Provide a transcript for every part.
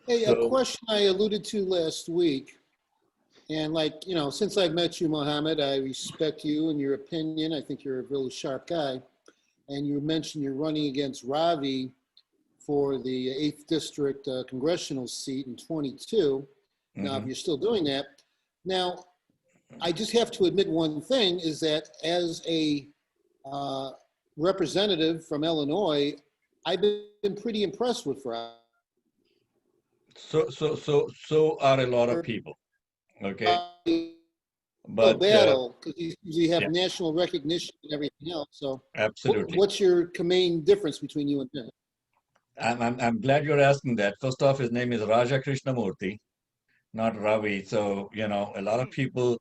Hey, a So, question I alluded to last week, and since I've met you, Mohammed, I respect you and your opinion. I think you're a really sharp guy. And you mentioned you're running against Ravi for the 8th District congressional seat in 22. Now, if mhm. you're still doing that, now, I just have to admit one thing is that as a uh, representative from Illinois, I've been pretty impressed with Ravi. So are a lot of people. Okay, but Battle because you have yeah, national recognition and everything else. So, absolutely. what's your main difference between you and him? I'm glad you're asking that. First off, his name is Raja Krishnamoorthy, not Ravi. So, a lot of people,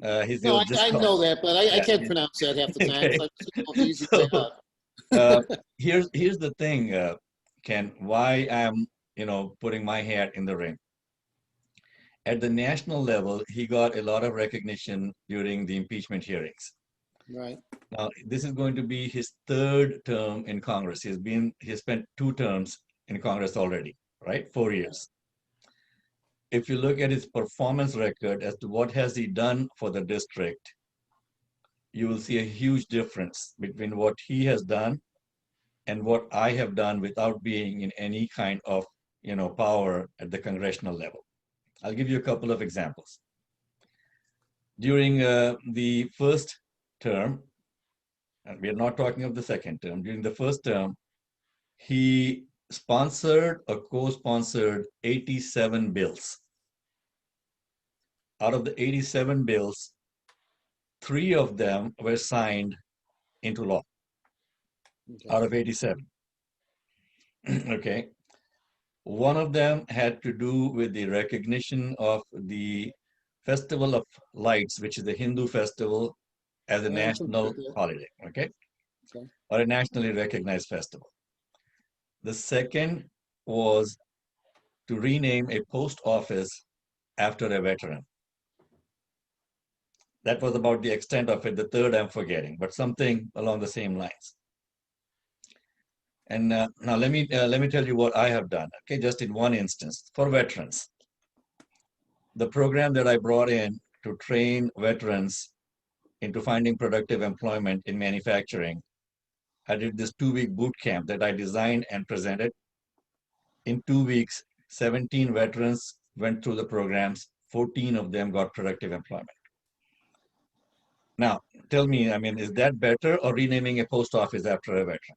No, he'll just I call. know that, but I Yeah. can't pronounce that half the time. Okay. So it's an easy way So, out. uh, here's the thing, Ken, why I'm, putting my hat in the ring. At the national level, he got a lot of recognition during the impeachment hearings. Right. Now, this is going to be his third term in Congress. He spent 2 terms in Congress already, right? 4 years. If you look at his performance record as to what has he done for the district, you will see a huge difference between what he has done and what I have done without being in any kind of, power at the congressional level. I'll give you a couple of examples. During the first term, and we are not talking of the second term, during the first term, he sponsored or co-sponsored 87 bills. Out of the 87 bills, 3 of them were signed into law Okay. out of 87. Okay. One of them had to do with the recognition of the Festival of Lights, which is the Hindu festival, as a I'm familiar national with that. holiday, okay, Okay. or a nationally recognized festival. The second was to rename a post office after a veteran. That was about the extent of it. The third I'm forgetting, but something along the same lines. And now let me tell you what I have done. Okay, just in one instance for veterans, the program that I brought in to train veterans into finding productive employment in manufacturing. I did this 2-week boot camp that I designed and presented. In 2 weeks, 17 veterans went through the programs. 14 of them got productive employment. Now, tell me, I mean, is that better or renaming a post office after a veteran?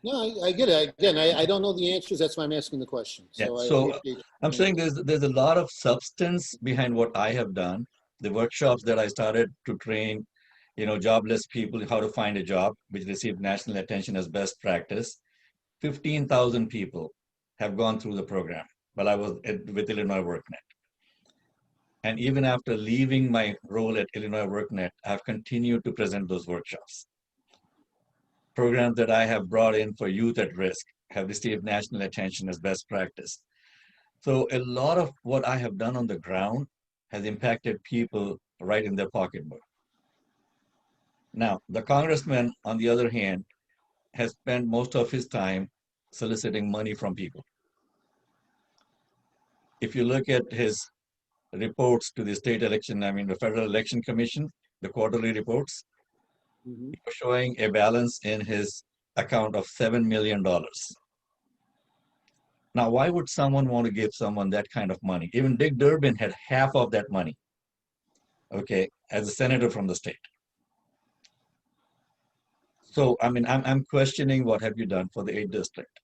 No, I get it. Again, I don't know the answers. That's why I'm asking the question. Yeah. So I So appreciate I'm your saying answer. there's a lot of substance behind what I have done. The workshops that I started to train, jobless people how to find a job, which received national attention as best practice. 15,000 people have gone through the program while I was with Illinois WorkNet. And even after leaving my role at Illinois WorkNet, I've continued to present those workshops. Programs that I have brought in for youth at risk have received national attention as best practice. So a lot of what I have done on the ground has impacted people right in their pocketbook. Now, the congressman, on the other hand, has spent most of his time soliciting money from people. If you look at his reports to the state election, I mean, the Federal Election Commission, the quarterly reports, Mhm. he was showing a balance in his account of $7 million. Now, why would someone want to give someone that kind of money? Even Dick Durbin had half of that money, okay, as a senator from the state. So, I mean, I'm questioning what have you done for the 8th district?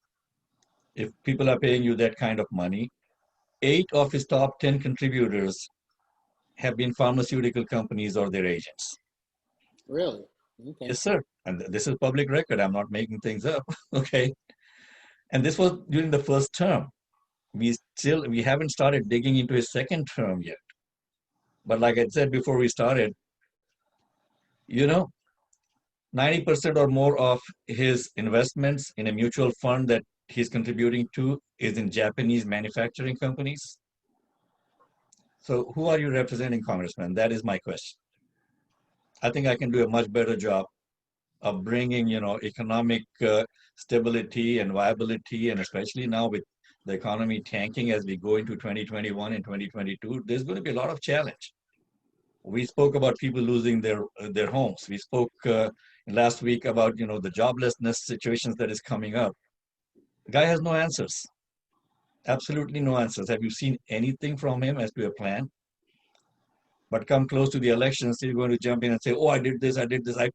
If people are paying you that kind of money, 8 of his top 10 contributors have been pharmaceutical companies or their agents. Really? Okay. Yes, sir. And this is public record. I'm not making things up. Okay. And this was during the first term. We haven't started digging into his second term yet. But like I said before we started, you know, 90% or more of his investments in a mutual fund that he's contributing to is in Japanese manufacturing companies. So who are you representing, Congressman? That is my question. I think I can do a much better job of bringing, economic stability and viability, and especially now with the economy tanking as we go into 2021 and 2022, there's going to be a lot of challenge. We spoke about people losing their homes. We spoke last week about the joblessness situations that is coming up. The guy has no answers. Absolutely no answers. Have you seen anything from him as to a plan? But come close to the elections, he's going to jump in and say, oh, I did this, I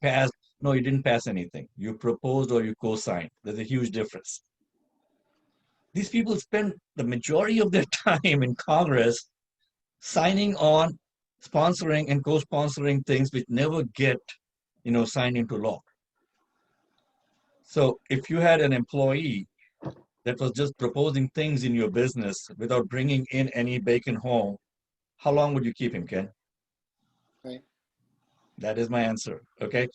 passed. No, you didn't pass anything. You proposed or you co-signed. There's a huge difference. These people spend the majority of their time in Congress signing on, sponsoring and co-sponsoring things which never get, signed into law. So if you had an employee that was just proposing things in your business without bringing in any bacon home, how long would you keep him, Ken? Right. That is my answer. Okay.